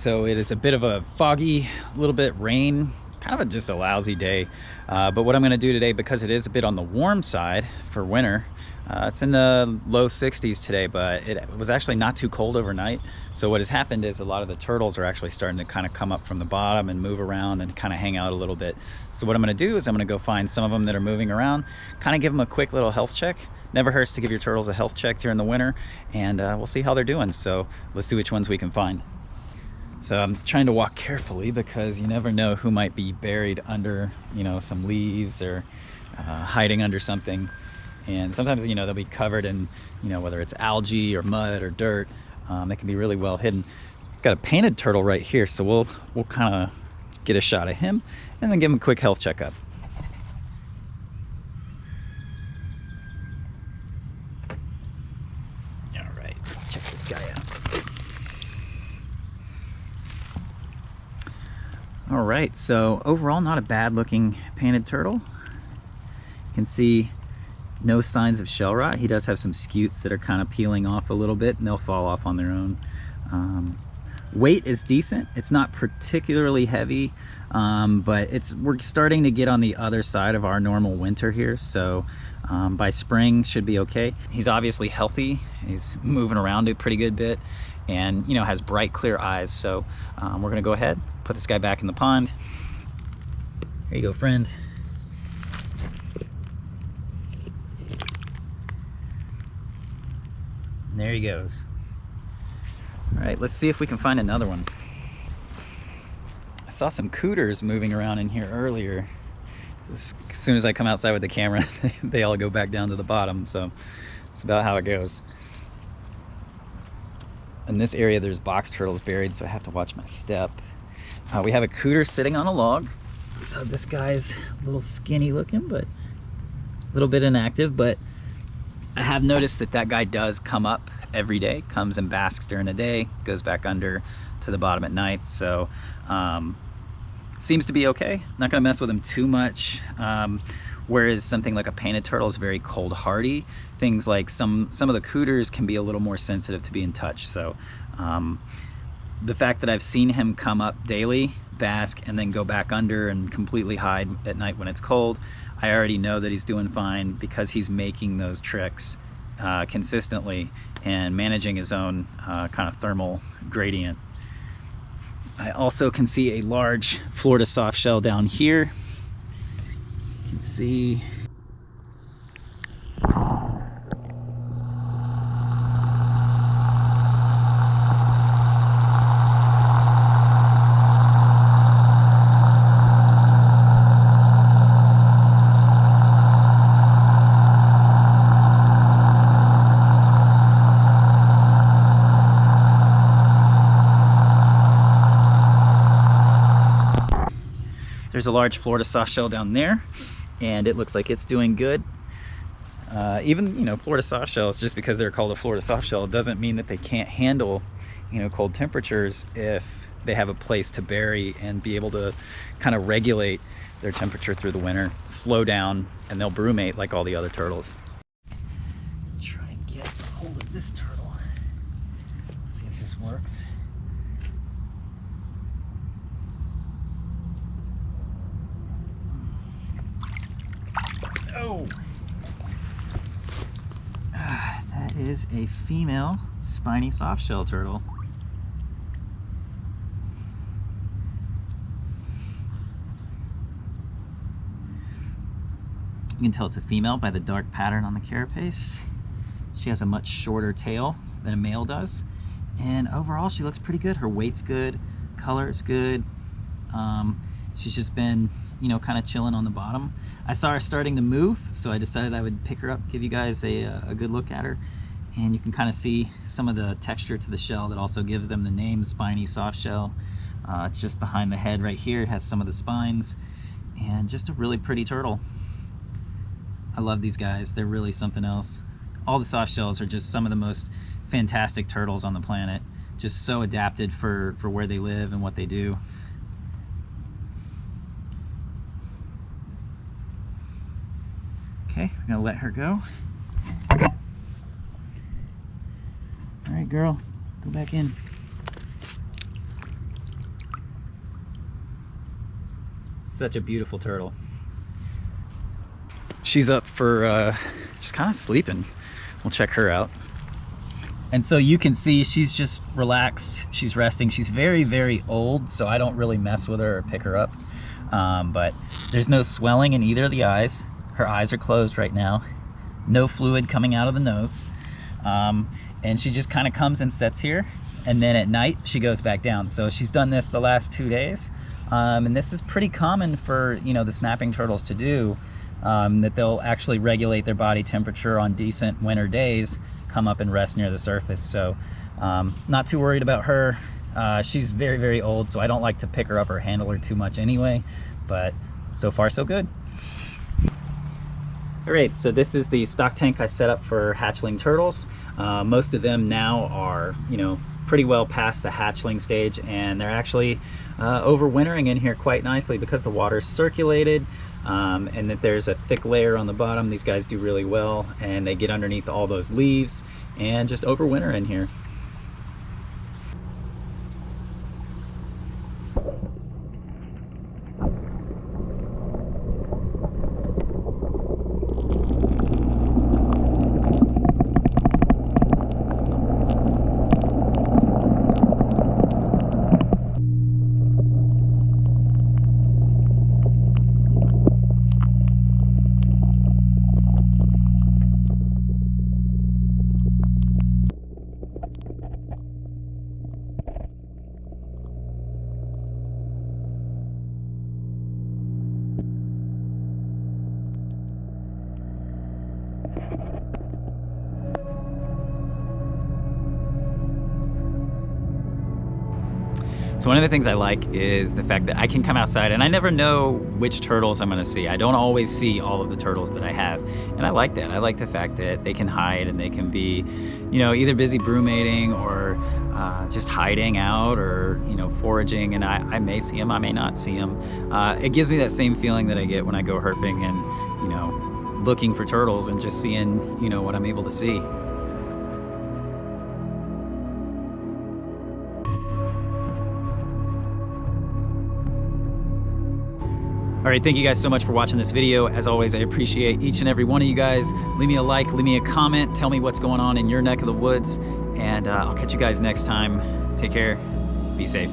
So it is a bit of a foggy, a little bit rain, kind of just a lousy day. But what I'm gonna do today, because it is a bit on the warm side for winter, it's in the low 60s today, but it was actually not too cold overnight. So what has happened is a lot of the turtles are actually starting to kind of come up from the bottom and move around and kind of hang out a little bit. So what I'm gonna do is I'm gonna go find some of them that are moving around, kind of give them a quick little health check. Never hurts to give your turtles a health check during the winter, and we'll see how they're doing. So let's see which ones we can find. So I'm trying to walk carefully because you never know who might be buried under, some leaves or hiding under something. And sometimes, they'll be covered in, whether it's algae or mud or dirt. They can be really well hidden. Got a painted turtle right here, so we'll kind of get a shot of him and then give him a quick health checkup. All right, let's check this guy out. All right, so overall, not a bad looking painted turtle. You can see no signs of shell rot. He does have some scutes that are kind of peeling off a little bit, and they'll fall off on their own. Weight is decent. It's not particularly heavy, but we're starting to get on the other side of our normal winter here, so by spring should be okay. He's obviously healthy. He's moving around a pretty good bit, and has bright clear eyes. So we're gonna go ahead, put this guy back in the pond. Here you go, friend. And there he goes. All right, let's see if we can find another one. I saw some cooters moving around in here earlier. As soon as I come outside with the camera, they all go back down to the bottom, so it's about how it goes. In this area, there's box turtles buried, so I have to watch my step. We have a cooter sitting on a log. So this guy's a little skinny looking, but a little bit inactive, but I have noticed that guy does come up every day, comes and basks during the day, goes back under to the bottom at night. So seems to be okay. Not gonna mess with him too much. Whereas something like a painted turtle is very cold hardy. Things like some of the cooters can be a little more sensitive to being touched. So the fact that I've seen him come up daily, bask, and then go back under and completely hide at night when it's cold, I already know that he's doing fine because he's making those tricks consistently and managing his own kind of thermal gradient. I also can see a large Florida softshell down here. You can see there's a large Florida softshell down there, and it looks like it's doing good. Even Florida softshells, just because they're called a Florida softshell, doesn't mean that they can't handle cold temperatures if they have a place to bury and be able to kind of regulate their temperature through the winter, slow down, and they'll brumate like all the other turtles. Try and get a hold of this turtle. Let's see if this works. Oh, that is a female spiny softshell turtle. You can tell it's a female by the dark pattern on the carapace. She has a much shorter tail than a male does, and overall she looks pretty good. Her weight's good, color's good. She's just been kind of chilling on the bottom. I saw her starting to move, so I decided I would pick her up, give you guys a good look at her. And you can kind of see some of the texture to the shell that also gives them the name spiny softshell. It's just behind the head right here. It has some of the spines, and just a really pretty turtle. I love these guys. They're really something else. All the softshells are just some of the most fantastic turtles on the planet. Just so adapted for where they live and what they do. Okay, I'm gonna let her go. All right, girl, go back in. Such a beautiful turtle. She's up for just kind of sleeping. We'll check her out. And so you can see she's just relaxed. She's resting. She's very, very old, so I don't really mess with her or pick her up. But there's no swelling in either of the eyes. Her eyes are closed right now. No fluid coming out of the nose. And she just kind of comes and sits here. And then at night, she goes back down. So she's done this the last 2 days. And this is pretty common for, you know, the snapping turtles to do. That they'll actually regulate their body temperature on decent winter days, come up and rest near the surface. So not too worried about her. She's very, very old, so I don't like to pick her up or handle her too much anyway, but so far so good. All right, so this is the stock tank I set up for hatchling turtles. Most of them now are, you know, pretty well past the hatchling stage, and they're actually overwintering in here quite nicely because the water's circulated, and that there's a thick layer on the bottom. These guys do really well, and they get underneath all those leaves and just overwinter in here. So one of the things I like is the fact that I can come outside and I never know which turtles I'm gonna see. I don't always see all of the turtles that I have. And I like that. I like the fact that they can hide and they can be, you know, either busy brumating or just hiding out or, you know, foraging, and I may see them, I may not see them. It gives me that same feeling that I get when I go herping and, you know, looking for turtles and just seeing, you know, what I'm able to see. All right, thank you guys so much for watching this video. As always, I appreciate each and every one of you guys. Leave me a like, leave me a comment, tell me what's going on in your neck of the woods, and I'll catch you guys next time. Take care, be safe.